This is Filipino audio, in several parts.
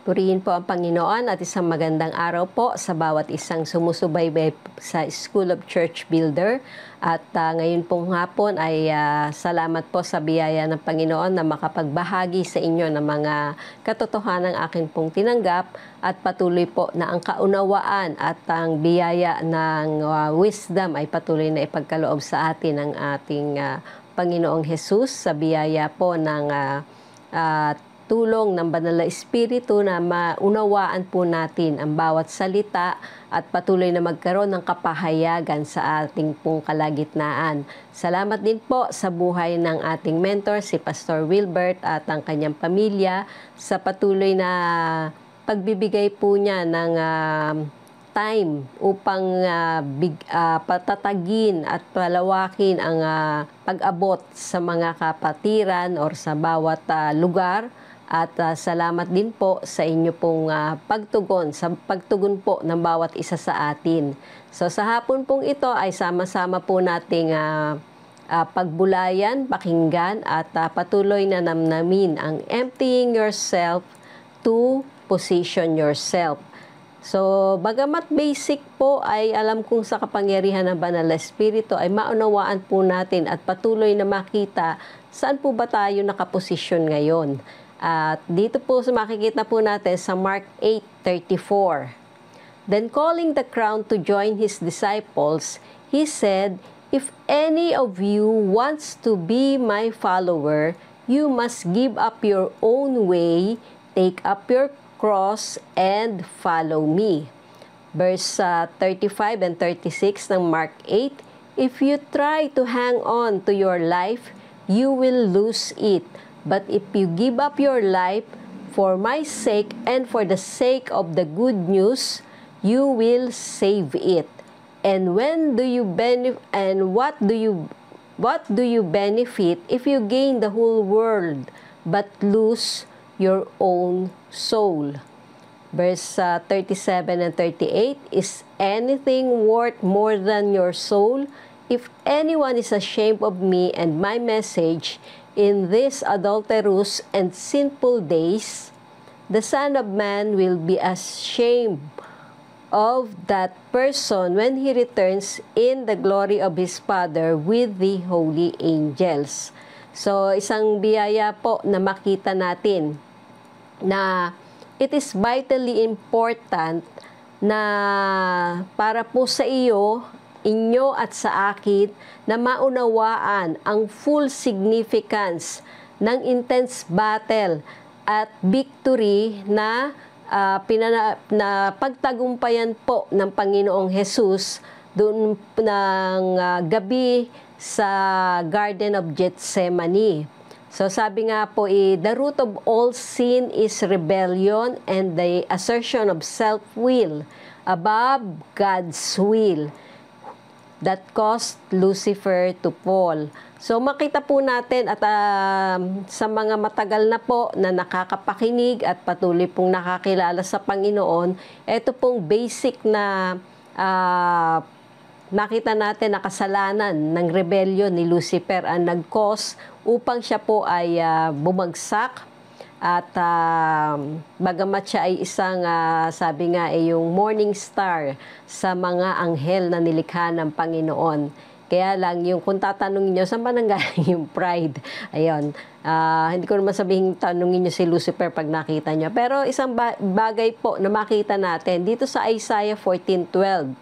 Purihin po ang Panginoon at isang magandang araw po sa bawat isang sumusubaybay sa School of Church Builder. At ngayon pong hapon ay salamat po sa biyaya ng Panginoon na makapagbahagi sa inyo ng mga katotohanan ng akin pong tinanggap at patuloy po na ang kaunawaan at ang biyaya ng wisdom ay patuloy na ipagkaloob sa atin ng ating Panginoong Jesus sa biyaya po ng tulong ng Banal na Espiritu na maunawaan po natin ang bawat salita at patuloy na magkaroon ng kapahayagan sa ating pong kalagitnaan. Salamat din po sa buhay ng ating mentor, si Pastor Wilbert at ang kanyang pamilya sa patuloy na pagbibigay po niya ng time upang patatagin at palawakin ang pag-abot sa mga kapatiran or sa bawat lugar. At salamat din po sa inyo pong pagtugon po ng bawat isa sa atin. So sa hapon pong ito ay sama-sama po nating pagbulayan, pakinggan at patuloy na namnamin ang emptying yourself to position yourself. So, bagamat basic po ay alam kong sa kapangyarihan ng Banal na Espiritu ay maunawaan po natin at patuloy na makita saan po ba tayo nakaposisyon ngayon. At dito po makikita po natin sa Mark 8:34. Then calling the crowd to join his disciples, he said, "If any of you wants to be my follower, you must give up your own way, take up your cross, and follow me." Verse 35 and 36 ng Mark 8, "If you try to hang on to your life, you will lose it. But if you give up your life for my sake and for the sake of the good news, you will save it. And what do you benefit if you gain the whole world but lose your own soul?" Verse 37 and 38, "Is anything worth more than your soul? If anyone is ashamed of me and my message in these adulterous and sinful days, the Son of Man will be ashamed of that person when he returns in the glory of his Father with the holy angels." So, isang biyaya po na makita natin na it is vitally important na para po sa inyo at sa akin na maunawaan ang full significance ng intense battle at victory na pagtagumpayan po ng Panginoong Jesus doon ng gabi sa Garden of Gethsemane. So sabi nga po, the root of all sin is rebellion and the assertion of self-will above God's will that caused Lucifer to fall. So makita po natin at sa mga matagal na po na nakakapakinig at patuloy pong nakakilala sa Panginoon, ito pong basic na nakita natin na kasalanan ng rebellion ni Lucifer ang nag-cause upang siya po ay bumagsak. At bagamat siya ay isang, sabi nga, yung morning star sa mga anghel na nilikha ng Panginoon. Kaya lang, kung tatanungin nyo, saan ba nanggaling yung pride? Ayun, hindi ko naman sabihin tanungin nyo si Lucifer pag nakita nyo. Pero isang bagay po na makita natin, dito sa Isaiah 14:12,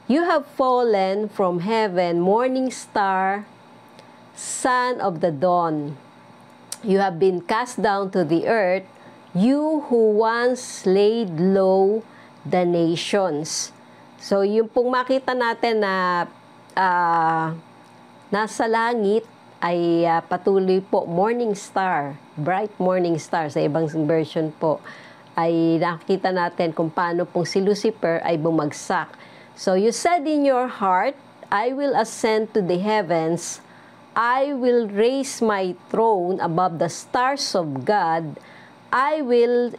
"You have fallen from heaven, morning star, son of the dawn. You have been cast down to the earth, you who once laid low the nations." So, yung pong makita natin na nasa langit ay patuloy po, morning star, bright morning star, sa ibang version po, ay nakita natin kung paano pong si Lucifer ay bumagsak. "So you said in your heart, I will ascend to the heavens, I will raise my throne above the stars of God. I will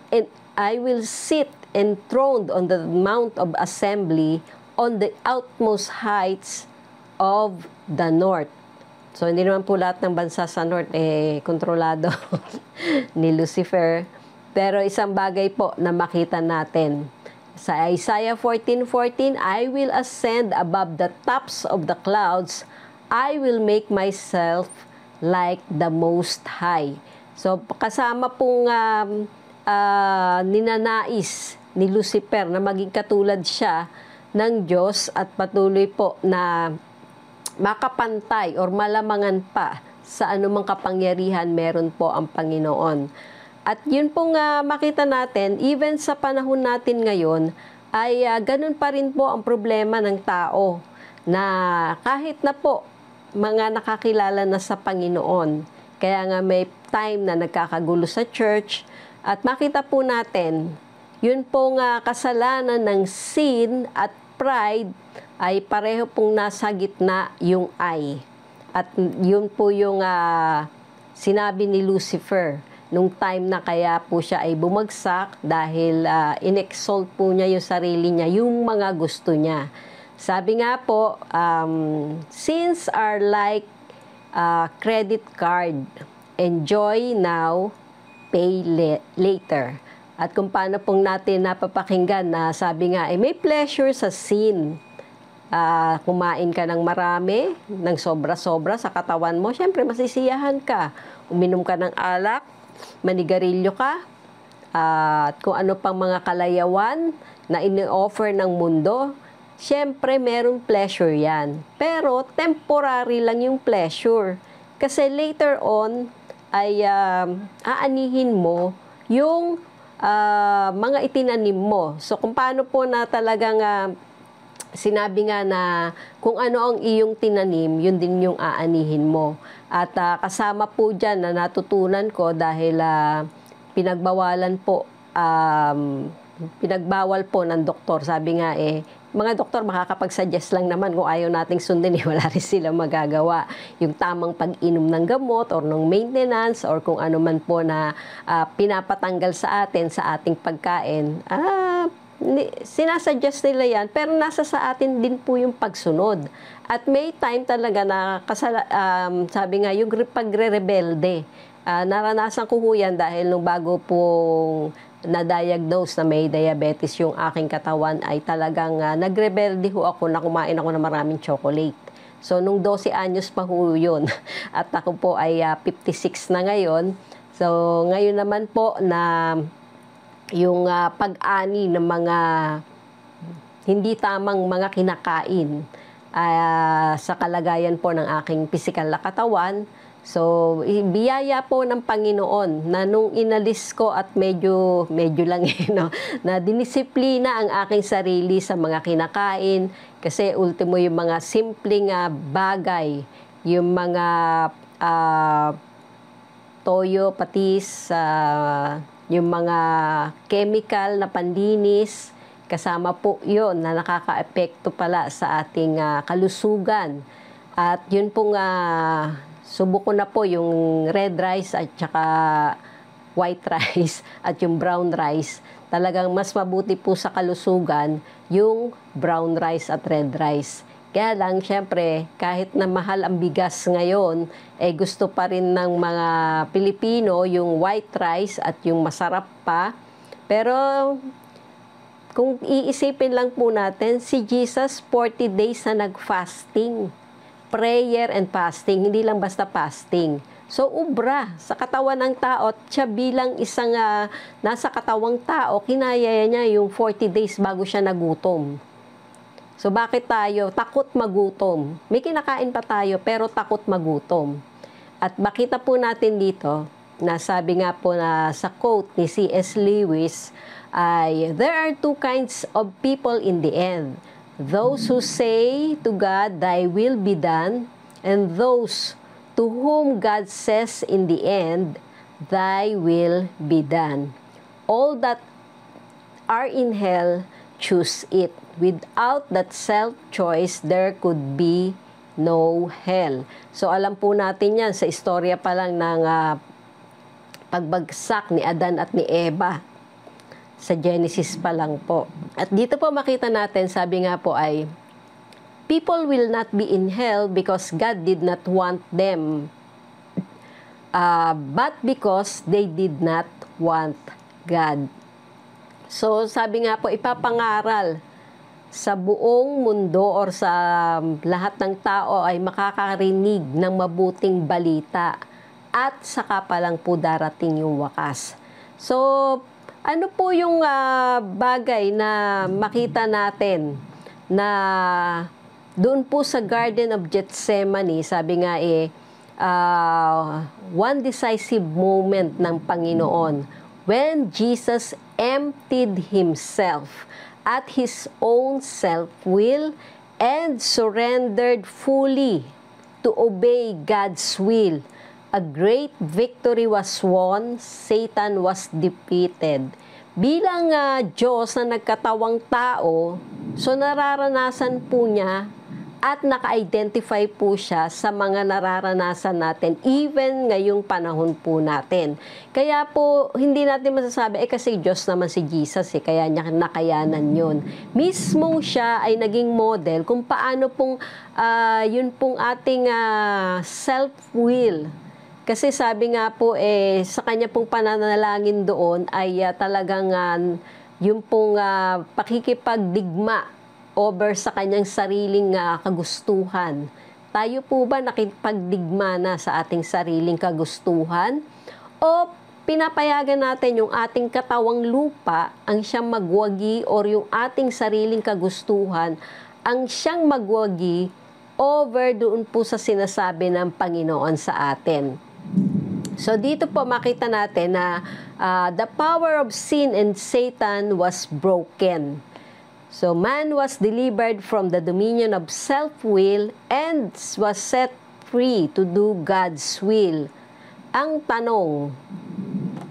sit enthroned on the mount of assembly on the outmost heights of the north." So, hindi naman po lahat ng bansa sa north kontrolado ni Lucifer. Pero isang bagay po na makita natin. Sa Isaiah 14:14, I will ascend above the tops of the clouds. I will make myself like the Most High. So, kasama pong ninanais ni Lucifer na maging katulad siya ng Diyos at patuloy po na makapantay or malamangan pa sa anumang kapangyarihan meron po ang Panginoon. At yun pong makita natin, even sa panahon natin ngayon, ay ganun pa rin po ang problema ng tao na kahit na po mga nakakilala na sa Panginoon. Kaya nga may time na nagkakagulo sa church at makita po natin, yun pong kasalanan ng sin at pride ay pareho pong nasa gitna yung I. At yun po yung sinabi ni Lucifer nung time na kaya po siya ay bumagsak dahil in-exalt po niya yung sarili niya, yung mga gusto niya. Sabi nga po, sins are like credit card. Enjoy now, pay later. At kung paano pong natin napapakinggan na sabi nga, may pleasure sa sin. Kumain ka ng marami, ng sobra-sobra sa katawan mo, syempre masisiyahan ka. Uminom ka ng alak, manigarilyo ka, at kung ano pang mga kalayawan na ini-offer ng mundo, syempre merong pleasure yan. Pero temporary lang yung pleasure. Kasi later on, ay aanihin mo yung mga itinanim mo. So kung paano po na talagang sinabi nga na kung ano ang iyong tinanim, yun din yung aanihin mo. At kasama po dyan na natutunan ko dahil pinagbawal po ng doktor. Sabi nga mga doktor makakapag-suggest lang naman kung ayaw nating sundin, wala rin silang magagawa. Yung tamang pag-inom ng gamot or ng maintenance or kung ano man po na pinapatanggal sa atin sa ating pagkain, sinasuggest nila yan, pero nasa sa atin din po yung pagsunod. At may time talaga na sabi nga, yung pagre-rebelde. Naranasan ko po yan dahil nung bago pong na-diagnose na may diabetes yung aking katawan ay talagang nagrebelde ho ako na kumain ako ng maraming chocolate. So, nung 12 anyos pa ho yun. At ako po ay 56 na ngayon. So, ngayon naman po na yung pag-ani ng mga hindi tamang mga kinakain sa kalagayan po ng aking pisikal na katawan. So, biyaya po ng Panginoon na nung inalis ko at medyo lang na dinisiplina ang aking sarili sa mga kinakain kasi ultimo yung mga simpleng bagay, yung mga toyo, patis, yung mga chemical na panlinis, kasama po yun na nakaka-epekto pala sa ating kalusugan. At yun pong subok ko na po yung red rice at saka white rice at yung brown rice. Talagang mas mabuti po sa kalusugan yung brown rice at red rice. Kaya lang, syempre, kahit na mahal ang bigas ngayon, gusto pa rin ng mga Pilipino yung white rice at yung masarap pa. Pero, kung iisipin lang po natin, si Jesus 40 days na nag-fasting. Prayer and fasting, hindi lang basta fasting. So, ubra sa katawan ng tao at siya bilang isang nasa katawang tao, kinaya niya yung 40 days bago siya nagutom. So, bakit tayo takot magutom? May kinakain pa tayo, pero takot magutom. At makita po natin dito, na sabi nga po na sa quote ni C.S. Lewis, ay, there are two kinds of people in the end. Those who say to God, thy will be done, and those to whom God says in the end, thy will be done. All that are in hell, choose it. Without that self-choice, there could be no hell. So, alam po natin yan sa istorya pa lang ng pagbagsak ni Adan at ni Eva. Sa Genesis pa lang po. At dito po makita natin, sabi nga po ay, people will not be in hell because God did not want them, but because they did not want God. So, sabi nga po, ipapangaral sa buong mundo or sa lahat ng tao ay makakarinig ng mabuting balita at saka pa lang po darating yung wakas. So, ano po yung bagay na makita natin na doon po sa Garden of Gethsemane, sabi nga one decisive moment ng Panginoon when Jesus emptied Himself at His own self-will and surrendered fully to obey God's will. A great victory was won, Satan was defeated. Bilang Diyos na nagkatawang tao, so nararanasan po niya at naka-identify po siya sa mga nararanasan natin, even ngayong panahon po natin. Kaya po, hindi natin masasabi, kasi Diyos naman si Jesus, kaya niya nakayanan yun. Mismo siya ay naging model kung paano pong, yun pong ating self-will. Kasi sabi nga po, sa kanya pong pananalangin doon ay talagang yung pong pakikipagdigma over sa kanyang sariling kagustuhan. Tayo po ba nakipagdigma na sa ating sariling kagustuhan? O pinapayagan natin yung ating katawang lupa ang siyang magwagi or yung ating sariling kagustuhan ang siyang magwagi over doon po sa sinasabi ng Panginoon sa atin? So dito po makita natin na the power of sin and Satan was broken. So man was delivered from the dominion of self-will and was set free to do God's will. Ang tanong,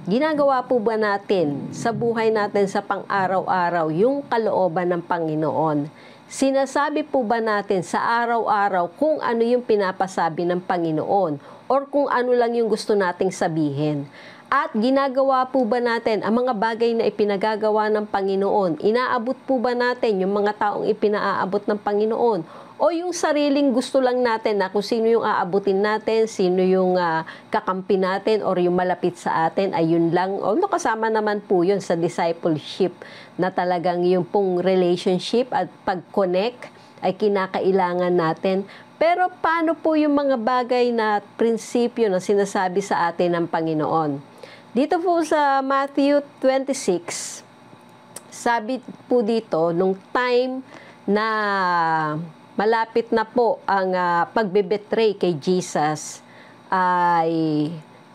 ginagawa po ba natin sa buhay natin sa pang-araw-araw yung kalooban ng Panginoon? Sinasabi po ba natin sa araw-araw kung ano yung pinapasabi ng Panginoon or kung ano lang yung gusto nating sabihin? At ginagawa po ba natin ang mga bagay na ipinagagawa ng Panginoon? Inaabot po ba natin yung mga taong ipinaaabot ng Panginoon? O yung sariling gusto lang natin na kung sino yung aabutin natin, sino yung kakampi natin or yung malapit sa atin, ay yun lang. O kasama naman po yun sa discipleship na talagang yung pong relationship at pag-connect ay kinakailangan natin. Pero paano po yung mga bagay na prinsipyo na sinasabi sa atin ng Panginoon? Dito po sa Matthew 26, sabi po dito, nung time na malapit na po ang pagbebetray kay Jesus, ay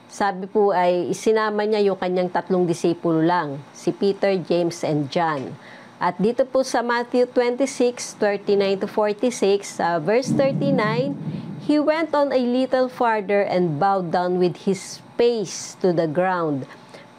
sabi po ay isinama niya yung kanyang 3 disipulo lang, si Peter, James, and John. At dito po sa Matthew 26, 39 to 46, verse 39, He went on a little farther and bowed down with his face to the ground,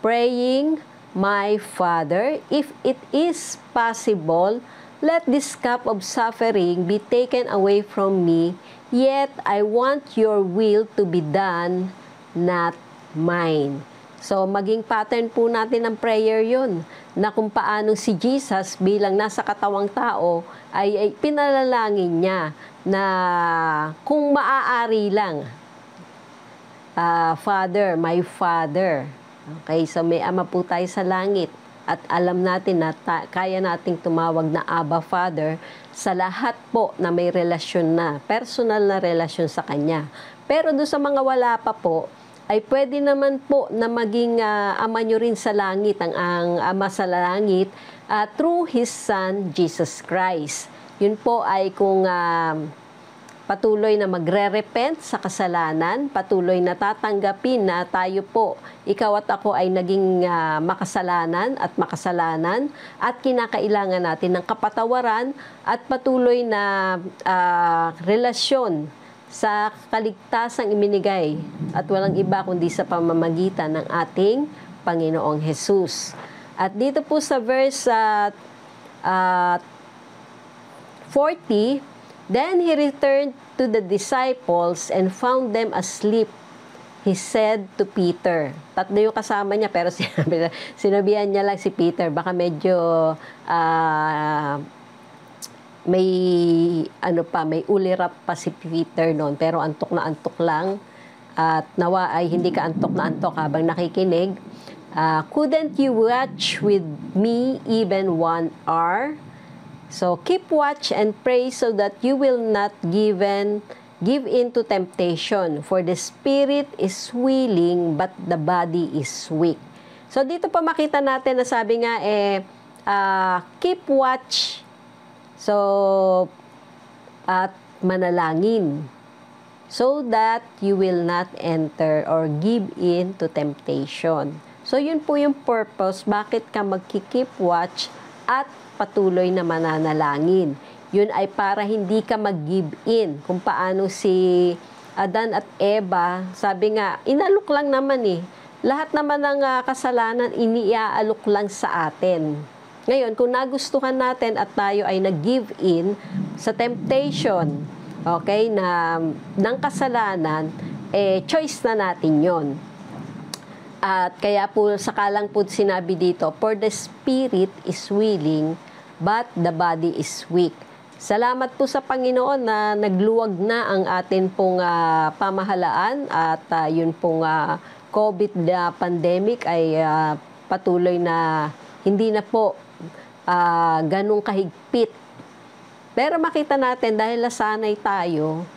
praying, My Father, if it is possible, let this cup of suffering be taken away from me, yet I want your will to be done, not mine. So, maging pattern po natin ng prayer yun, na kung paano si Jesus bilang nasa katawang tao ay pinalalangin niya na kung maaari lang, Father, my Father. Okay, so may Ama po tayo sa langit at alam natin na kaya nating tumawag na Abba Father sa lahat po na may relasyon na, personal na relasyon sa Kanya. Pero doon sa mga wala pa po, ay pwede naman po na maging Ama nyo rin sa langit, ang Ama sa langit, through His Son, Jesus Christ. Yun po ay kung patuloy na magre-repent sa kasalanan, patuloy na tatanggapin na tayo po, ikaw at ako ay naging makasalanan at kinakailangan natin ng kapatawaran at patuloy na relasyon sa kaligtasang iminigay at walang iba kundi sa pamamagitan ng ating Panginoong Jesus. At dito po sa verse 40, Then He returned to the disciples and found them asleep. He said to Peter, 3 yung kasama niya pero sinabihan niya lang si Peter, baka medyo may may ulirap pa si Peter noon, pero antok na antok lang at nawa ay hindi ka antok na antok habang nakikinig. Couldn't you watch with me even 1 hour? So keep watch and pray so that you will not give in to temptation. For the spirit is willing, but the body is weak. So dito pa makita natin na sabi nga keep watch. So at manalangin. So that you will not enter or give in to temptation. So yun po yung purpose, bakit ka magki-keep watch at patuloy na mananalangin. Yun ay para hindi ka mag-give in. Kung paano si Adan at Eva, sabi nga, inalok lang naman eh. Lahat naman ng kasalanan, iniaalok lang sa atin. Ngayon, kung nagustuhan natin at tayo ay nag-give in sa temptation, okay, ng kasalanan, choice na natin yon. At kaya po, sakalang po sinabi dito, for the spirit is willing, but the body is weak. Salamat po sa Panginoon na nagluwag na ang atin pong pamahalaan at yun pong COVID pandemic ay patuloy na hindi na po ganong kahigpit. Pero makita natin dahil nasanay tayo,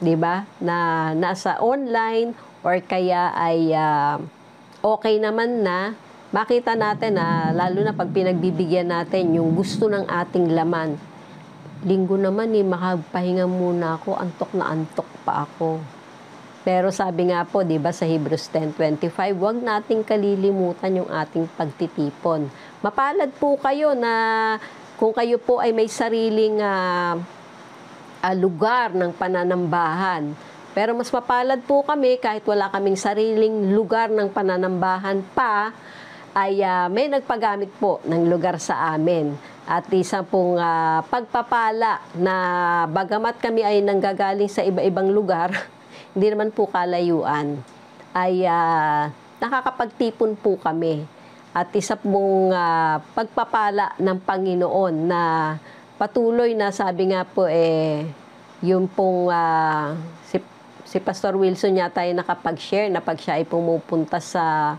'di ba? Na nasa online or kaya ay okay naman na, makita natin na lalo na pag pinagbibigyan natin yung gusto ng ating laman. Linggo naman makapagpahinga muna ako, antok na antok pa ako. Pero sabi nga po, 'di ba sa Hebrews 10:25, huwag nating kalilimutan yung ating pagtitipon. Mapalad po kayo na kung kayo po ay may sariling lugar ng pananambahan. Pero mas mapalad po kami kahit wala kaming sariling lugar ng pananambahan pa, ay may nagpagamit po ng lugar sa amin. At isa pong pagpapala na bagamat kami ay nanggagaling sa iba-ibang lugar, hindi naman po kalayuan, ay nakakapagtipon po kami. At isa pong pagpapala ng Panginoon na patuloy na sabi nga po yung pong si Pastor Wilson yata ay nakapag-share na pag siya ay pumupunta sa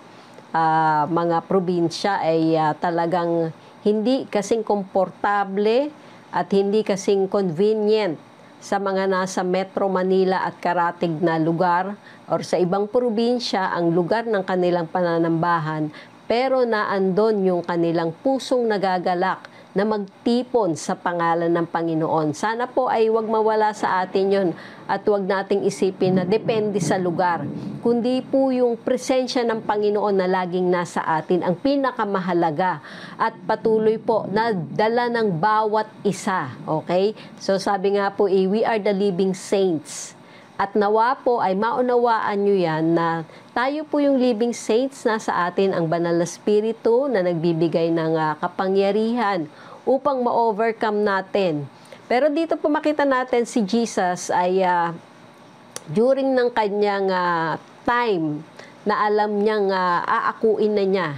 mga probinsya ay talagang hindi kasing komportable at hindi kasing convenient sa mga nasa Metro Manila at karatig na lugar or sa ibang probinsya ang lugar ng kanilang pananambahan, pero naandon yung kanilang pusong nagagalak na magtipon sa pangalan ng Panginoon. Sana po ay wag mawala sa atin yon at wag nating isipin na depende sa lugar, kundi po yung presensya ng Panginoon na laging nasa atin ang pinakamahalaga at patuloy po na dala ng bawat isa. Okay? So sabi nga po, we are the living saints. At nawa po ay maunawaan nyo yan na tayo po yung living saints, na sa atin ang banal na spirito na nagbibigay ng kapangyarihan upang ma-overcome natin. Pero dito po makita natin si Jesus ay during ng kanyang time na alam niyang aakuin na niya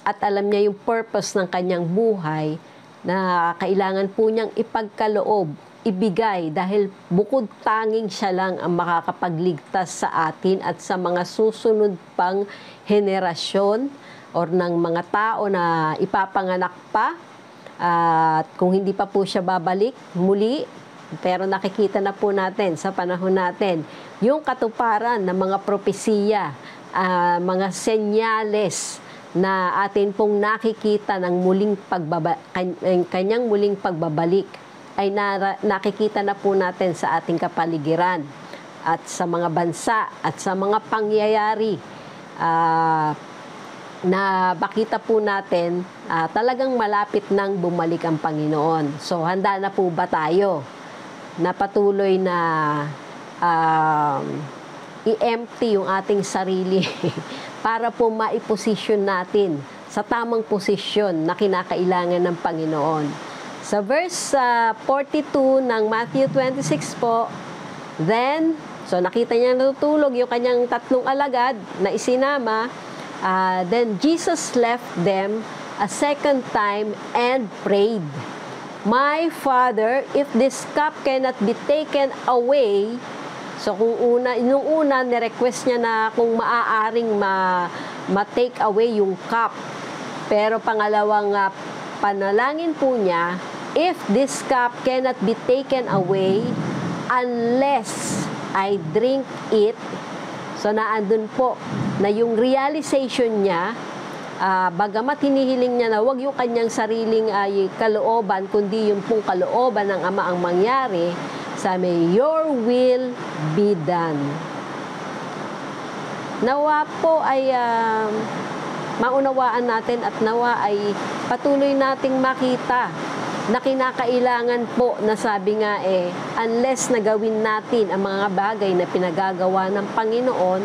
at alam niya yung purpose ng kanyang buhay na kailangan po niyang ipagkaloob, ibigay dahil bukod tanging siya lang ang makakapagligtas sa atin at sa mga susunod pang henerasyon or ng mga tao na ipapanganak pa. At kung hindi pa po siya babalik muli, pero nakikita na po natin sa panahon natin yung katuparan ng mga propesiya, mga senyales na atin pong nakikita ng kanyang muling pagbabalik ay nakikita na po natin sa ating kapaligiran at sa mga bansa at sa mga pangyayari na makita po natin talagang malapit nang bumalik ang Panginoon. So handa na po ba tayo na patuloy na i-empty yung ating sarili para po maiposisyon natin sa tamang posisyon na kinakailangan ng Panginoon? Sa verse 42 ng Matthew 26 po, then, so nakita niya natutulog yung kanyang tatlong alagad na isinama, then Jesus left them a second time and prayed, "My Father, if this cup cannot be taken away," so nung una, nirequest niya na kung maaaring ma-take away yung cup. Pero pangalawang panalangin po niya, if this cup cannot be taken away unless I drink it. So naandun po na yung realization niya, bagamat hinihiling niya na wag yung kanyang sariling kalooban, kundi yung pong kalooban ng Ama ang mangyari, sabi, your will be done. Nawa po ay maunawaan natin at nawa ay patuloy nating makita na kinakailangan po na sabi nga unless na gawin natin ang mga bagay na pinagagawa ng Panginoon,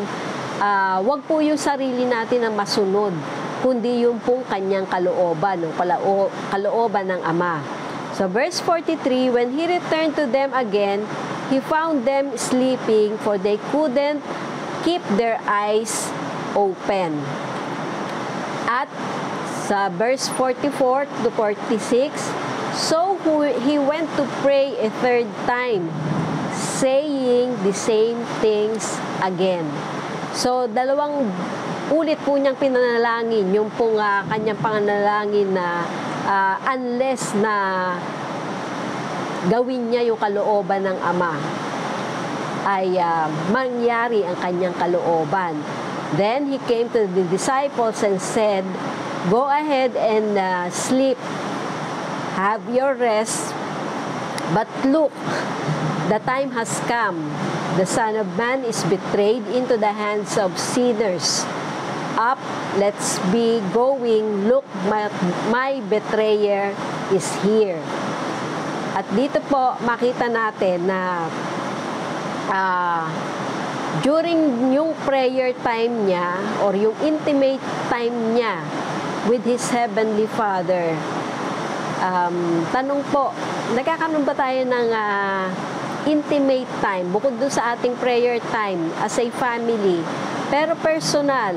wag po yung sarili natin ang masunod, kundi yung pong kanyang kalooban, o kalooban ng Ama. So verse 43, when he returned to them again, he found them sleeping, for they couldn't keep their eyes open. At sa verse 44 to 46, so he went to pray a third time, saying the same things again. So, dalawang ulit po niyang pinanalangin, yung pong kanyang pananalangin na unless na gawin niya yung kalooban ng Ama, ay mangyari ang kanyang kalooban. Then he came to the disciples and said, go ahead and sleep. Have your rest. But look, the time has come. The Son of Man is betrayed into the hands of sinners. Up, let's be going. Look, my betrayer is here. At dito po, makita natin na during yung prayer time niya or yung intimate time niya with His Heavenly Father, tanong po, nagkakaroon ba tayo ng intimate time bukod doon sa ating prayer time as a family, pero personal,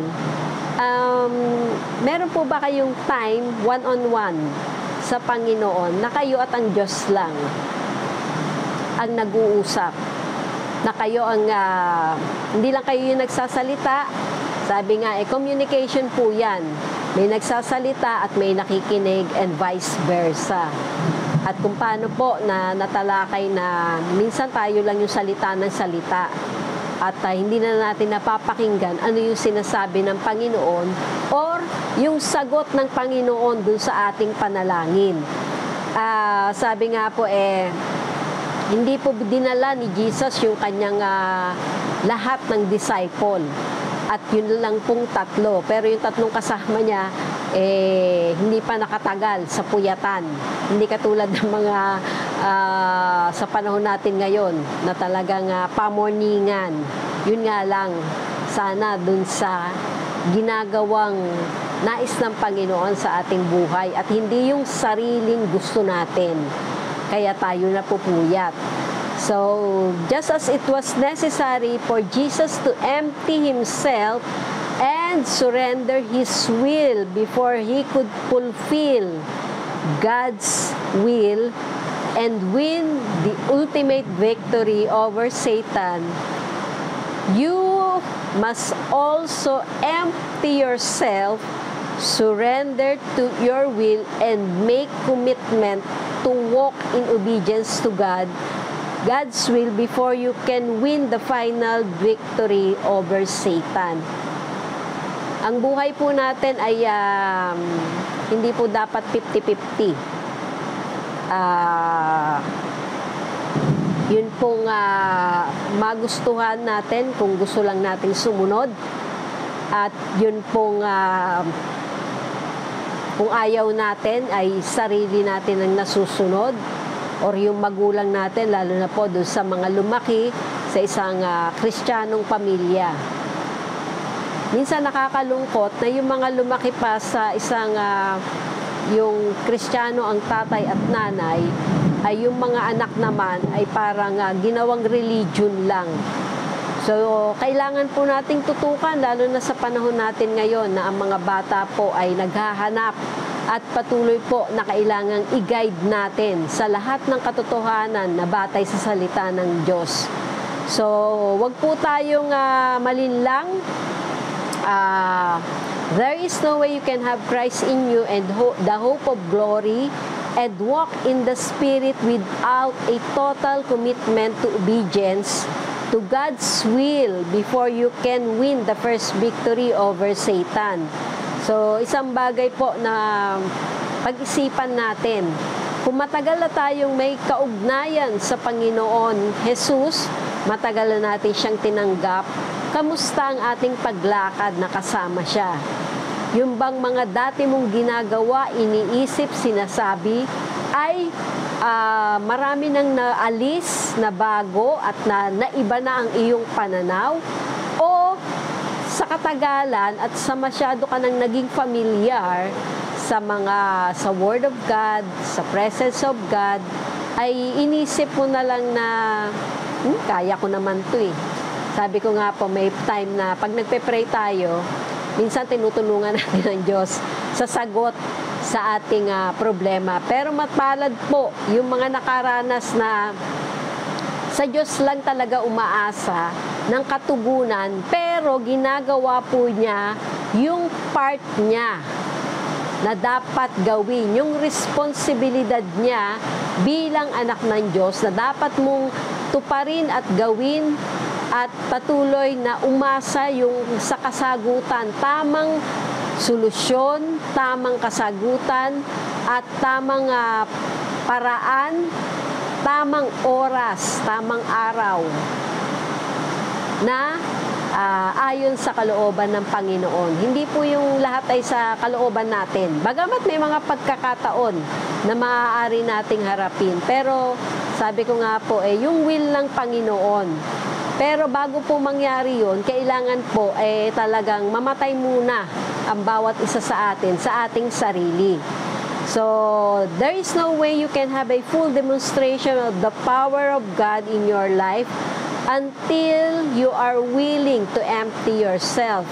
meron po ba kayong time one-on-one sa Panginoon na kayo at ang Diyos lang ang nag-uusap, na kayo ang hindi lang kayo yung nagsasalita? Sabi nga, communication po yan. May nagsasalita at may nakikinig and vice versa. At kung paano po na natalakay na minsan tayo lang yung salita ng salita at hindi na natin napapakinggan ano yung sinasabi ng Panginoon or yung sagot ng Panginoon dun sa ating panalangin. Sabi nga po hindi po dinala ni Jesus yung kanyang lahat ng disciple. At yun lang pong tatlo. Pero yung tatlong kasama niya, hindi pa nakatagal sa puyatan. Hindi katulad ng mga sa panahon natin ngayon na talagang pamorningan. Yun nga lang, sana dun sa ginagawang nais ng Panginoon sa ating buhay at hindi yung sariling gusto natin. Kaya tayo napupuyat. So, just as it was necessary for Jesus to empty Himself and surrender His will before He could fulfill God's will and win the ultimate victory over Satan, you must also empty yourself, surrender to your will, and make commitment to walk in obedience to God's will before you can win the final victory over Satan. Ang buhay po natin ay hindi po dapat 50-50. Yun pong magustuhan natin kung gusto lang natin sumunod. At yun pong kung ayaw natin ay sarili natin ang nasusunod or yung magulang natin, lalo na po doon sa mga lumaki sa isang Kristiyanong pamilya. Minsan nakakalungkot na yung mga lumaki pa sa isang yung Kristiyano ang tatay at nanay, ay yung mga anak naman ay parang ginawang religion lang. So, kailangan po nating tutukan, lalo na sa panahon natin ngayon na ang mga bata po ay naghahanap at patuloy po na kailangang i-guide natin sa lahat ng katotohanan na batay sa salita ng Diyos. So, wag po tayong malinlang. There is no way you can have Christ in you and the hope of glory and walk in the Spirit without a total commitment to obedience to God's will before you can win the first victory over Satan. So, isang bagay po na pag-isipan natin. Kung matagal na tayong may kaugnayan sa Panginoon Jesus, matagal na natin siyang tinanggap, kamusta ang ating paglakad na kasama siya? Yung bang mga dati mong ginagawa, iniisip, sinasabi, ay marami nang naalis, na bago, at naiba na ang iyong pananaw? O sa katagalan at sa masyado ka nang naging familiar sa Word of God, sa presence of God, ay inisip mo na lang na, kaya ko naman to eh. Sabi ko nga po, may time na pag nagpe-pray tayo, minsan tinutulungan natin ng Diyos sa sagot sa ating problema. Pero mapalad po yung mga nakaranas na sa Diyos lang talaga umaasa ng katugunan, pero ginagawa po niya yung part niya na dapat gawin, yung responsibilidad niya bilang anak ng Diyos na dapat mong tuparin at gawin at patuloy na umasa yung sa kasagutan, tamang solusyon, tamang kasagutan at tamang paraan, tamang oras, tamang araw na ayon sa kalooban ng Panginoon. Hindi po yung lahat ay sa kalooban natin. Bagamat may mga pagkakataon na maaari nating harapin. Pero sabi ko nga po, yung will ng Panginoon. Pero bago po mangyari yun, kailangan po talagang mamatay muna ang bawat isa sa atin, sa ating sarili. So, there is no way you can have a full demonstration of the power of God in your life until you are willing to empty yourself.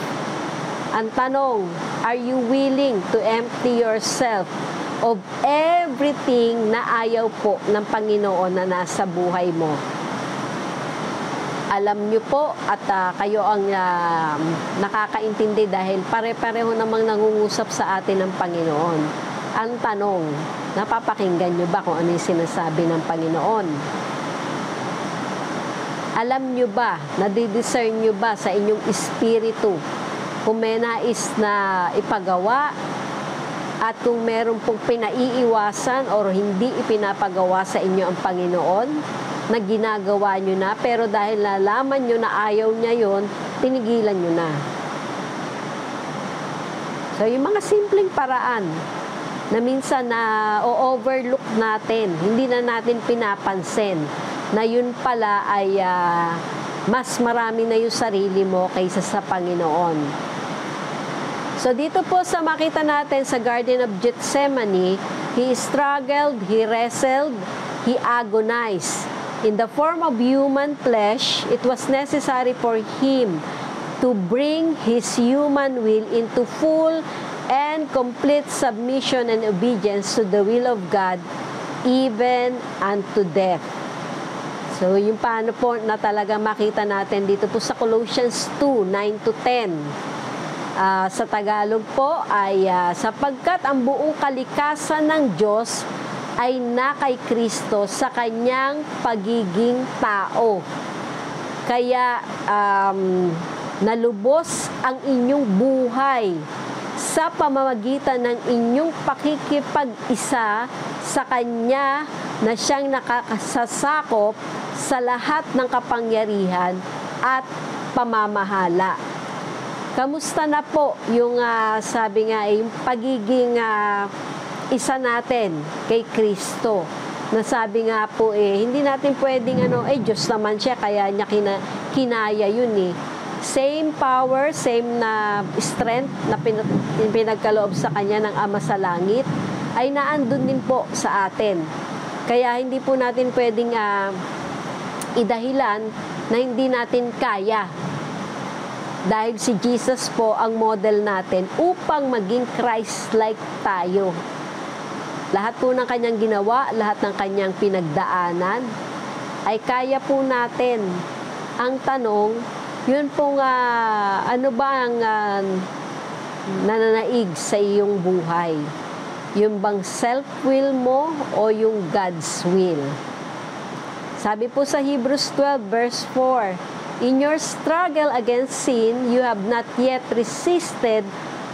Ang tanong, are you willing to empty yourself of everything na ayaw po ng Panginoon na nasa buhay mo? Alam nyo po at kayo ang nakakaintindi dahil pare-pareho namang nangungusap sa atin ng Panginoon. Ang tanong, napapakinggan nyo ba kung ano yung sinasabi ng Panginoon? Alam nyo ba, nadidiscern nyo ba sa inyong espiritu kung may nais na ipagawa at kung meron pong pinaiiwasan o hindi ipinapagawa sa inyo ang Panginoon na ginagawa nyo na, pero dahil nalaman nyo na ayaw niya yon, tinigilan nyo na. So, yung mga simpleng paraan na minsan na o-overlook natin, hindi na natin pinapansin, na yun pala ay mas marami na yung sarili mo kaysa sa Panginoon. So dito po sa makita natin sa Garden of Gethsemane, he struggled, he wrestled, he agonized. In the form of human flesh, it was necessary for him to bring his human will into full and complete submission and obedience to the will of God, even unto death. So, yung paano po na talaga makita natin dito po sa Colossians 2, 9-10. Sa Tagalog po ay sapagkat ang buong kalikasan ng Diyos ay na kay Kristo sa kanyang pagiging tao. Kaya nalubos ang inyong buhay sa pamamagitan ng inyong pakikipag-isa sa Kanya na siyang nakakasasakop sa lahat ng kapangyarihan at pamamahala. Kamusta na po yung sabi nga yung pagiging isa natin kay Kristo? Na sabi nga po hindi natin pwedeng Diyos naman siya kaya niya kinaya yun Same power, same na strength na pinagkaloob sa Kanya ng Ama sa Langit ay naandun din po sa atin. Kaya hindi po natin pwedeng idahilan na hindi natin kaya. Dahil si Jesus po ang model natin upang maging Christ-like tayo. Lahat po ng Kanyang ginawa, lahat ng Kanyang pinagdaanan, ay kaya po natin. Ang tanong, yun pong ano ba ang nananaig sa iyong buhay? Yung bang self-will mo o yung God's will? Sabi po sa Hebrews 12 verse 4, in your struggle against sin, you have not yet resisted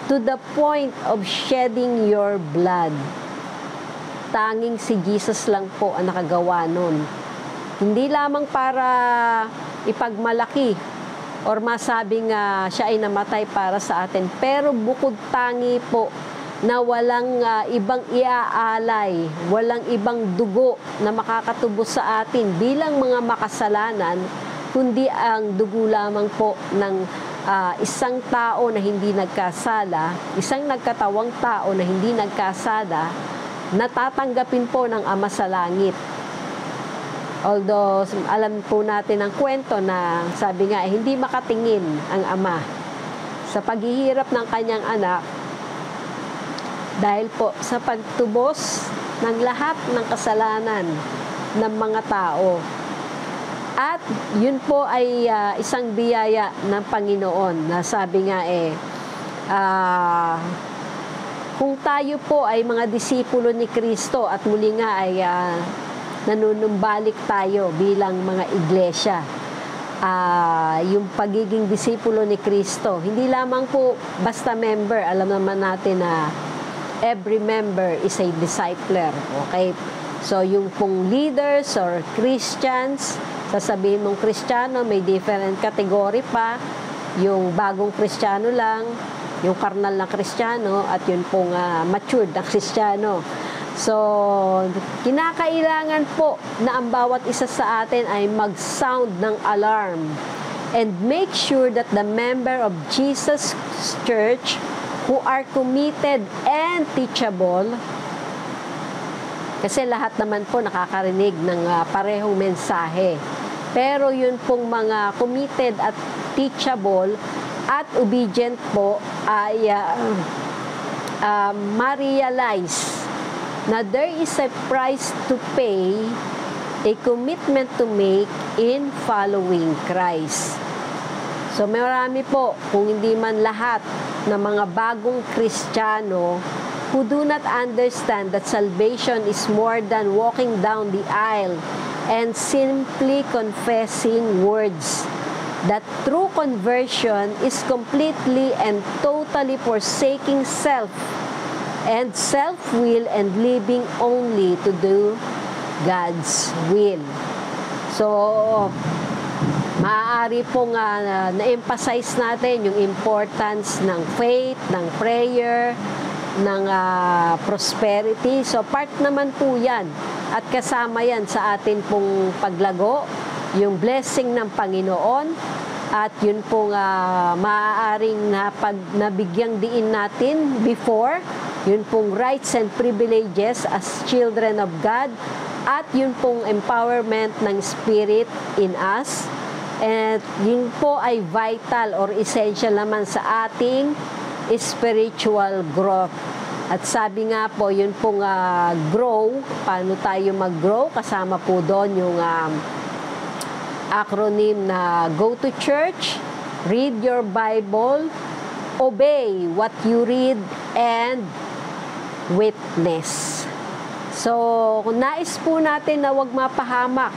to the point of shedding your blood. Tanging si Jesus lang po ang nakagawa nun. Hindi lamang para ipagmalaki or masabing siya ay namatay para sa atin, pero bukod tangi po na walang ibang iaalay, walang ibang dugo na makakatubos sa atin bilang mga makasalanan, kundi ang dugo lamang po ng isang tao na hindi nagkasala, isang nagkatawang tao na hindi nagkasala, natatanggapin po ng Ama sa langit. Although, alam po natin ang kwento na sabi nga, hindi makatingin ang Ama sa paghihirap ng kanyang anak dahil po sa pagtubos ng lahat ng kasalanan ng mga tao. At yun po ay isang biyaya ng Panginoon na sabi nga kung tayo po ay mga disipulo ni Kristo at muli nga ay nanunumbalik tayo bilang mga iglesia. Yung pagiging disipulo ni Kristo, hindi lamang po basta member, alam naman natin na every member is a discipler. Okay? So, yung pong leaders or Christians, sasabihin mong Kristiyano, may different category pa. Yung bagong Kristiyano lang, yung karnal na Kristiyano, at yun pong matured na Kristiyano. So, kinakailangan po na ang bawat isa sa atin ay mag-sound ng alarm and make sure that the member of Jesus Church who are committed and teachable, kasi lahat naman po nakakarinig ng parehong mensahe. Pero yun pong mga committed at teachable at obedient po ay ma-realize na there is a price to pay, a commitment to make in following Christ. So marami po, kung hindi man lahat, na mga bagong Kristiyano who do not understand that salvation is more than walking down the aisle and simply confessing words. That true conversion is completely and totally forsaking self and self-will and living only to do God's will. So, maaari pong na-emphasize natin yung importance ng faith, ng prayer, ng prosperity. So, part naman po yan. At kasama yan sa atin pong paglago, yung blessing ng Panginoon, at yun pong maaaring nabigyang diin natin before, yun pong rights and privileges as children of God, at yun pong empowerment ng Spirit in us. And yun po ay vital or essential naman sa ating spiritual growth. At sabi nga po, yun pong grow, paano tayo mag-grow? Kasama po doon yung acronym na go to church, read your Bible, obey what you read, and witness. So, kung nais po natin na wag mapahamak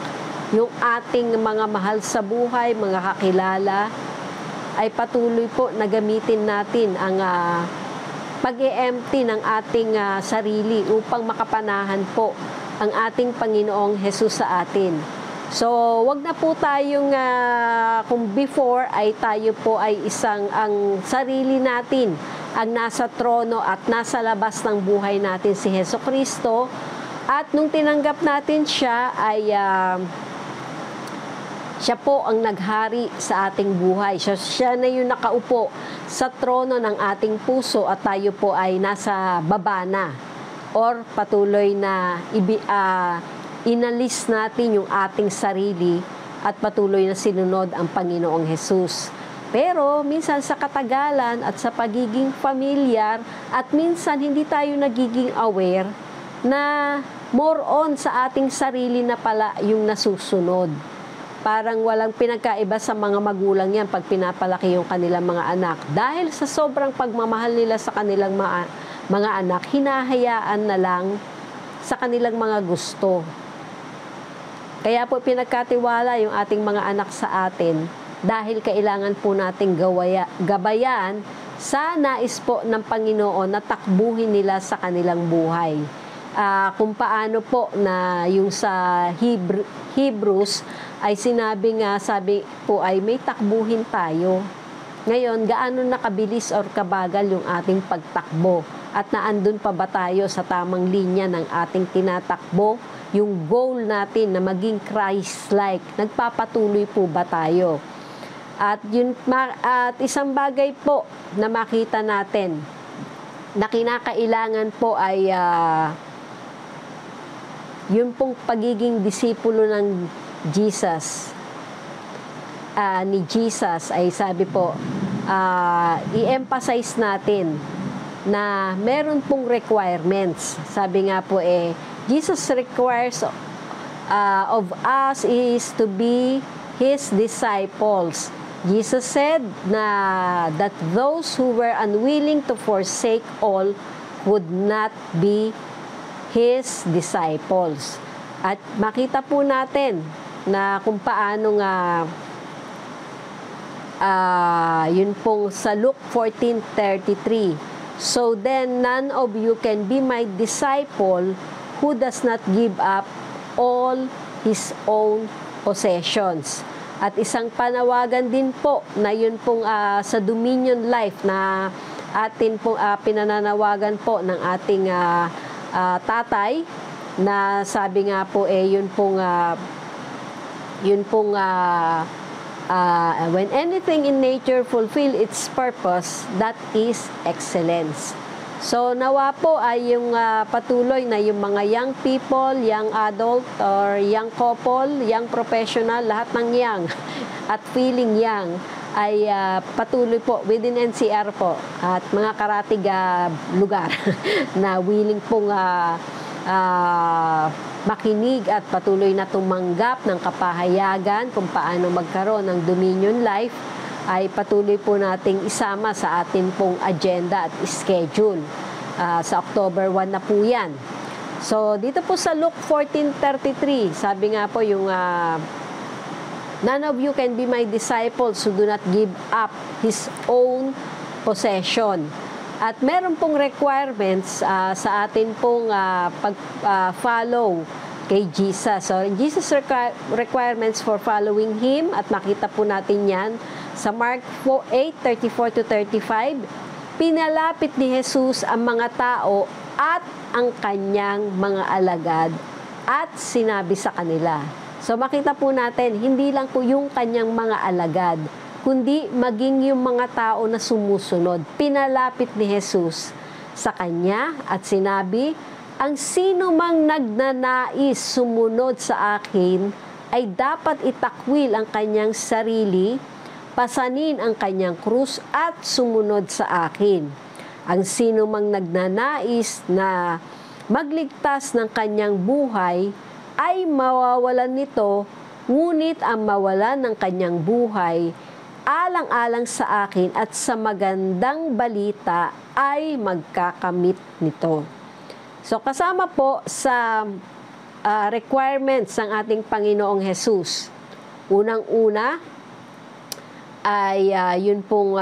yung ating mga mahal sa buhay, mga kakilala, ay patuloy po na gamitin natin ang pag-e-empty ng ating sarili upang makapanahan po ang ating Panginoong Jesus sa atin. So, wag na po tayong, kung before ay tayo po ay ang sarili natin, ang nasa trono at nasa labas ng buhay natin si Jesucristo. At nung tinanggap natin siya ay siya po ang naghari sa ating buhay. Siya na yung nakaupo sa trono ng ating puso at tayo po ay nasa baba na. Or patuloy na inalis natin yung ating sarili at patuloy na sinunod ang Panginoong Jesus. Pero minsan sa katagalan at sa pagiging familiar at minsan hindi tayo nagiging aware na more on sa ating sarili na pala yung nasusunod. parang walang pinagkaiba sa mga magulang yan pag pinapalaki yung kanilang mga anak. Dahil sa sobrang pagmamahal nila sa kanilang mga anak, hinahayaan na lang sa kanilang mga gusto. Kaya po pinagkatiwala yung ating mga anak sa atin dahil kailangan po nating gabayan sa nais po ng Panginoon na takbuhin nila sa kanilang buhay. Kung paano po na yung sa Hebrews ay sabi po ay may takbuhin tayo. Ngayon, gaano nakabilis or kabagal yung ating pagtakbo? At naandun pa ba tayo sa tamang linya ng ating tinatakbo? Yung goal natin na maging Christ-like, nagpapatuloy po ba tayo? At isang bagay po na makita natin na kinakailangan po ay yun pong pagiging disipulo ng Jesus. Ni Jesus ay sabi po, i-emphasize natin na meron pong requirements. Sabi nga po Jesus requires of us is to be His disciples. Jesus said that those who were unwilling to forsake all would not be His disciples. At makita po natin na kung paano nga yun pong sa Luke 14:33. So then none of you can be my disciple who does not give up all his own possessions. At isang panawagan din po na yun pong sa Dominion Life na atin pong pinananawagan po ng ating tatay na sabi nga po yun pong when anything in nature fulfill its purpose, that is excellence. So nawa po ay yung patuloy na yung mga young people, young adult or young couple, young professional, lahat ng young at feeling young ay patuloy po within NCR po at mga karatig lugar na willing pong makinig at patuloy na tumanggap ng kapahayagan kung paano magkaroon ng Dominion Life ay patuloy po nating isama sa atin pong agenda at schedule. Sa October 1 na po yan. So, dito po sa Luke 14:33, sabi nga po yung none of you can be my disciples who do not give up his own possession. At meron pong requirements sa atin pong pag-follow kay Jesus. So, Jesus requirements for following Him at makita po natin yan sa Mark 8:34-35. Pinalapit ni Jesus ang mga tao at ang kanyang mga alagad at sinabi sa kanila. So makita po natin, hindi lang po yung kanyang mga alagad, kundi maging yung mga tao na sumusunod. Pinalapit ni Jesus sa kanya at sinabi, ang sino mang nagnanais sumunod sa akin ay dapat itakwil ang kanyang sarili, pasanin ang kanyang krus at sumunod sa akin. Ang sino mang nagnanais na magligtas ng kanyang buhay ay mawawalan nito, ngunit ang mawalan ng kanyang buhay alang-alang sa akin at sa magandang balita ay magkakamit nito. So kasama po sa requirements ng ating Panginoong Jesus. Unang-una ay yun pong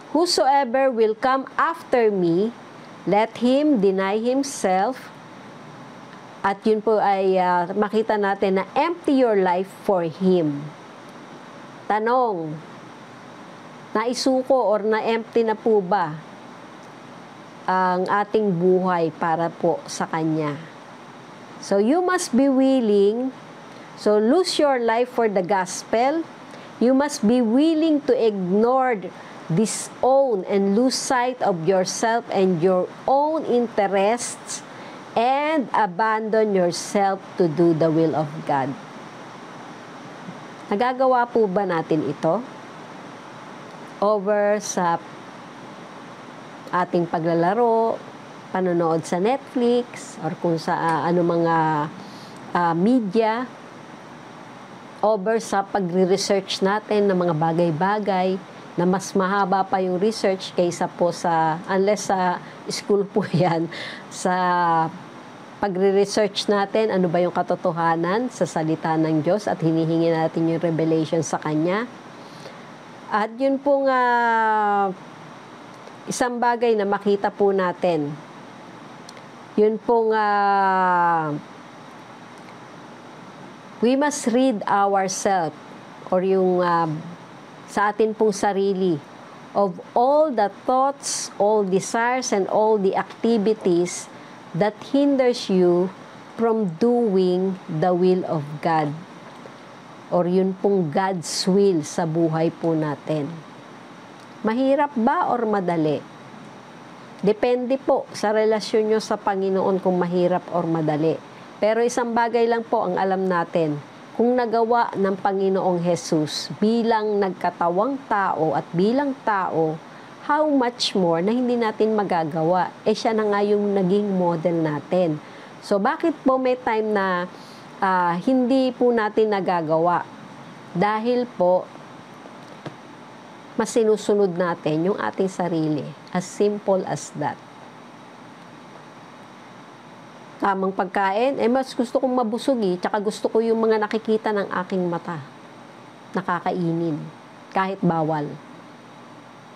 whosoever will come after me, let him deny himself. At yun po ay makita natin na empty your life for Him. Tanong, naisuko or na-empty na po ba ang ating buhay para po sa Kanya? So you must be willing, so lose your life for the gospel. You must be willing to ignore disown and lose sight of yourself and your own interests and abandon yourself to do the will of God. Nagagawa po ba natin ito? Over sa ating paglalaro, panonood sa Netflix, or kung sa ano mga media, over sa pagre-research natin ng mga bagay-bagay na mas mahaba pa yung research kaysa po sa, unless sa school po yan, sa pagre-research natin, ano ba yung katotohanan sa salita ng Diyos at hinihingi natin yung revelation sa Kanya. At yun pong isang bagay na makita po natin. Yun pong we must read ourselves or yung sa atin pong sarili of all the thoughts, all desires, and all the activities that hinders you from doing the will of God. Or yun pong God's will sa buhay po natin. Mahirap ba or madali? Depende po sa relasyon nyo sa Panginoon kung mahirap or madali. Pero isang bagay lang po ang alam natin, kung nagawa ng Panginoong Jesus bilang nagkatawang tao at bilang tao, how much more na hindi natin magagawa? Siya na nga yung naging model natin. So bakit po may time na hindi po natin nagagawa? Dahil po, mas sinusunod natin yung ating sarili. As simple as that. Tamang pagkain, mas gusto kong mabusog tsaka gusto ko yung mga nakikita ng aking mata. Nakakainin. Kahit bawal.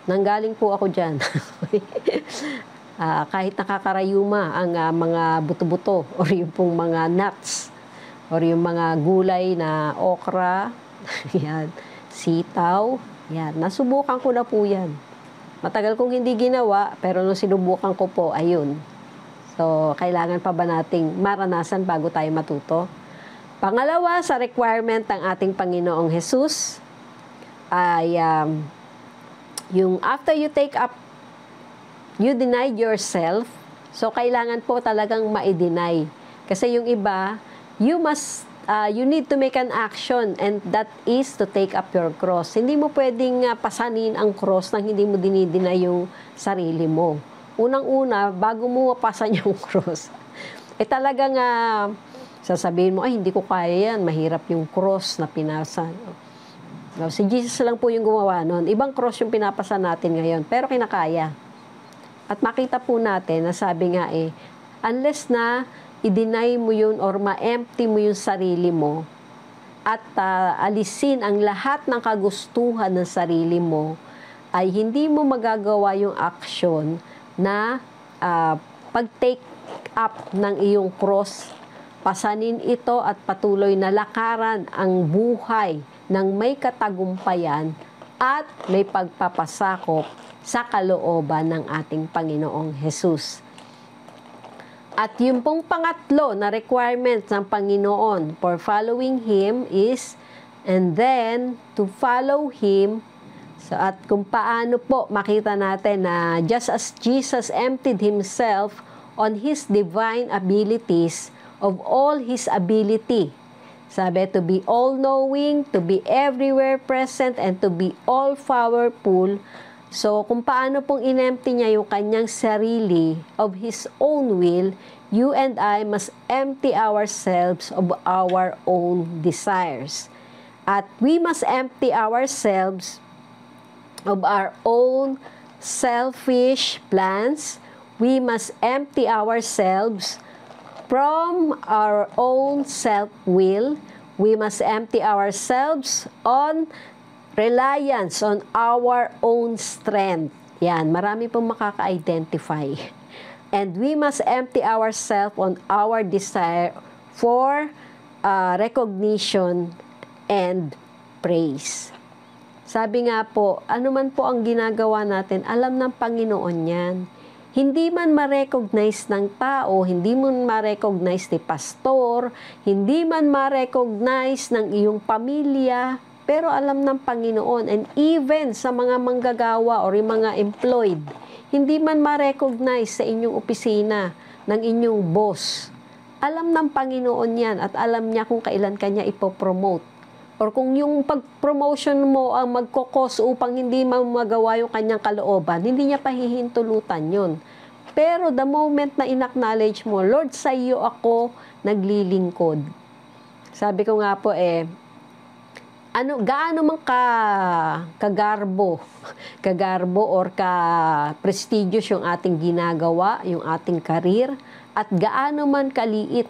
Nanggaling po ako dyan. Kahit nakakarayuma ang mga buto-buto or yung pong mga nuts or yung mga gulay na okra, yan, sitaw, yan. Nasubukan ko na po yan. Matagal kong hindi ginawa, pero nung sinubukan ko po, ayun. So, kailangan pa ba nating maranasan bago tayo matuto? Pangalawa, sa requirement ng ating Panginoong Jesus, ay yung after you take up, you deny yourself. So, kailangan po talagang ma-deny. Kasi yung iba, you need to make an action, and that is to take up your cross. Hindi mo pwedeng pasanin ang cross nang hindi mo dinideny yung sarili mo. Unang-una, bago mo mapasan yung cross, talagang sasabihin mo, ay hindi ko kaya yan, mahirap yung cross na pinasa. Si Jesus lang po yung gumawa nun. Ibang cross yung pinapasa natin ngayon, pero kinakaya. At makita po natin na sabi nga unless na i-deny mo yun or ma-empty mo yung sarili mo at alisin ang lahat ng kagustuhan ng sarili mo, ay hindi mo magagawa yung action na pag-take up ng iyong cross, pasanin ito at patuloy na lakaran ang buhay ng may katagumpayan at may pagpapasakop sa kalooban ng ating Panginoong Jesus. At yung pong pangatlo na requirement ng Panginoon for following Him is, and then to follow Him. So, at kung paano po makita natin na just as Jesus emptied Himself on His divine abilities of all His ability, sabi, to be all-knowing, to be everywhere present, and to be all-powerful. So, kung paano pong inempty niya yung kanyang sarili of His own will, you and I must empty ourselves of our own desires. At we must empty ourselves of our own selfish plans. We must empty ourselves from our own self-will. We must empty ourselves on reliance on our own strength. Yan, marami pong makaka-identify. And we must empty ourselves on our desire for recognition and praise. Sabi nga po, ano man po ang ginagawa natin, alam ng Panginoon yan. Hindi man ma-recognize ng tao, hindi man ma-recognize ni pastor, hindi man ma-recognize ng iyong pamilya, pero alam ng Panginoon. And even sa mga manggagawa or yung mga employed, hindi man ma-recognize sa inyong opisina ng inyong boss. Alam ng Panginoon yan at alam niya kung kailan kanya ipopromote. Or kung yung pag-promotion mo ang magkokos upang hindi magawa yung kanyang kalooban, hindi niya pahihintulutan yun. Pero the moment na in-acknowledge mo, Lord, sa iyo ako naglilingkod. Sabi ko nga po gaano man kagarbo, kagarbo or ka-prestigious yung ating ginagawa, yung ating karir, at gaano man kaliit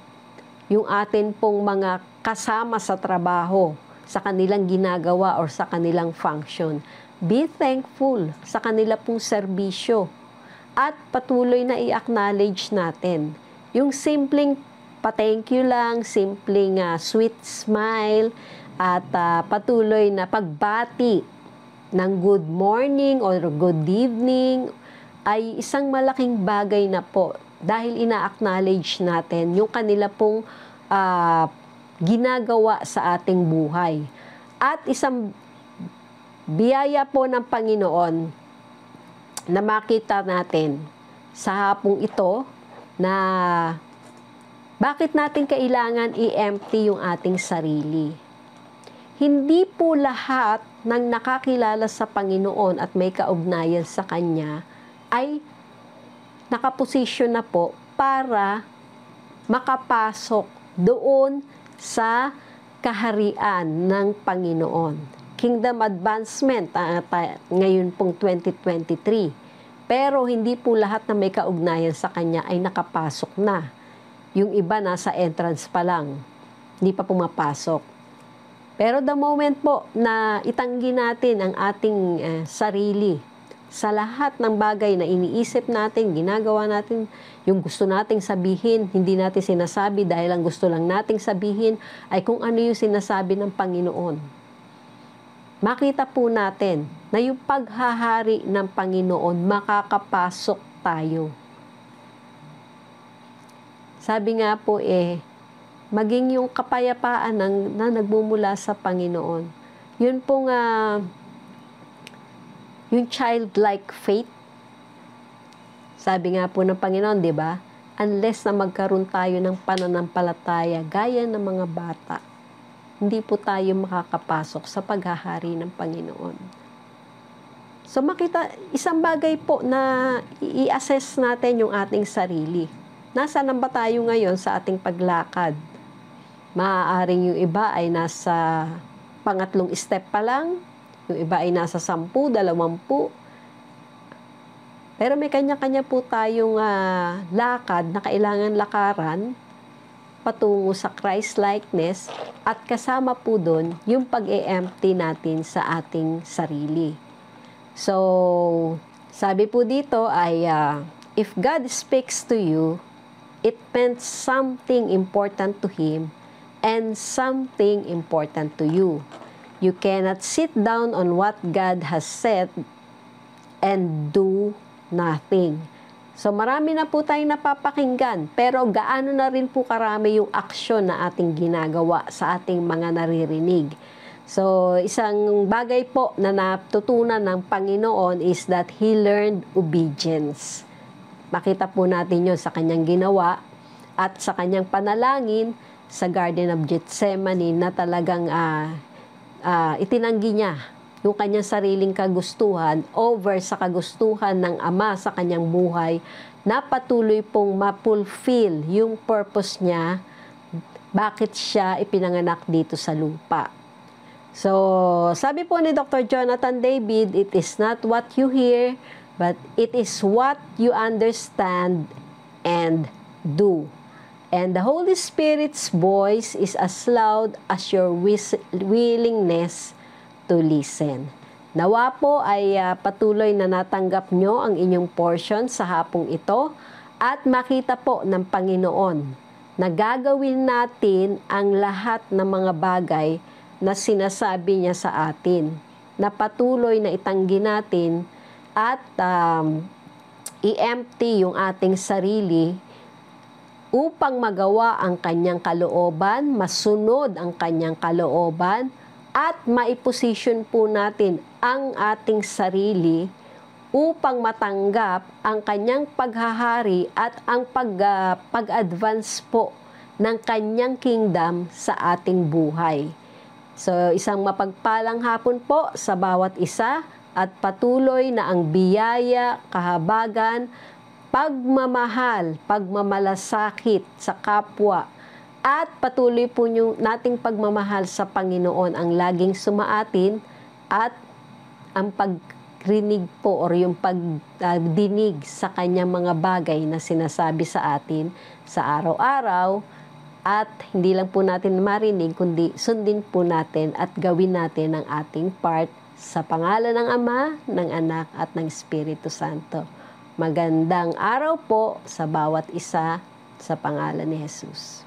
yung atin pong mga kasama sa trabaho, sa kanilang ginagawa or sa kanilang function. Be thankful sa kanila pong serbisyo at patuloy na i-acknowledge natin. Yung simpleng pa-thank you lang, simpleng sweet smile, at patuloy na pagbati ng good morning or good evening ay isang malaking bagay na po dahil ina-acknowledge natin yung kanila pong ginagawa sa ating buhay. At isang biyaya po ng Panginoon na makita natin sa hapong ito na bakit natin kailangan i-empty yung ating sarili. Hindi po lahat ng nakakilala sa Panginoon at may kaugnayan sa Kanya ay nakaposisyon na po para makapasok doon sa kaharian ng Panginoon. Kingdom advancement ngayon pong 2023. Pero hindi po lahat na may kaugnayan sa Kanya ay nakapasok na. Yung iba nasa entrance pa lang, hindi pa pumapasok. Pero the moment po na itanggi natin ang ating sarili sa lahat ng bagay na iniisip natin, ginagawa natin, yung gusto nating sabihin, hindi natin sinasabi dahil ang gusto lang nating sabihin ay kung ano yung sinasabi ng Panginoon. Makita po natin na yung paghahari ng Panginoon, makakapasok tayo. Sabi nga po maging yung kapayapaan na nagmumula sa Panginoon. Yun pong yung childlike faith. Sabi nga po ng Panginoon, di ba? Unless na magkaroon tayo ng pananampalataya gaya ng mga bata, hindi po tayo makakapasok sa paghahari ng Panginoon. So makita, isang bagay po na i-assess natin yung ating sarili. Nasaan ba tayo ngayon sa ating paglakad? Maaaring yung iba ay nasa pangatlong step pa lang, yung iba ay nasa 10, 20. Pero may kanya-kanya po tayong lakad na kailangan lakaran patungo sa Christ-likeness at kasama po doon yung pag-e-empty natin sa ating sarili. So, sabi po dito ay if God speaks to you, it meant something important to Him and something important to you. You cannot sit down on what God has said and do nothing. So marami na po tayong napapakinggan, pero gaano na rin po karami yung aksyon na ating ginagawa sa ating mga naririnig. So isang bagay po na natutunan ng Panginoon is that He learned obedience. Makita po natin yun sa kanyang ginawa at sa kanyang panalangin sa Garden of Gethsemane na talagang itinanggi niya yung kanyang sariling kagustuhan over sa kagustuhan ng Ama sa kanyang buhay na patuloy pong ma-fulfill yung purpose niya, bakit siya ipinanganak dito sa lupa. So, sabi po ni Dr. Jonathan David, it is not what you hear, but it is what you understand and do. And the Holy Spirit's voice is as loud as your willingness to listen. Nawa po ay patuloy na natanggap nyo ang inyong portion sa hapong ito at makita po ng Panginoon na gagawin natin ang lahat ng mga bagay na sinasabi niya sa atin, na patuloy na itanggi natin at i-empty yung ating sarili upang magawa ang kanyang kalooban, masunod ang kanyang kalooban, at maiposisyon po natin ang ating sarili upang matanggap ang kanyang paghahari at ang pag-advance po ng kanyang kingdom sa ating buhay. So, isang mapagpalang hapon po sa bawat isa at patuloy na ang biyaya, kahabagan, pagmamahal, pagmamalasakit sa kapwa At patuloy po nating pagmamahal sa Panginoon ang laging sumaatin at ang pagrinig po or yung pagdinig sa kanyang mga bagay na sinasabi sa atin sa araw-araw. At hindi lang po natin marinig, kundi sundin po natin at gawin natin ang ating part sa pangalan ng Ama, ng Anak at ng Espiritu Santo. Magandang araw po sa bawat isa sa pangalan ni Jesus.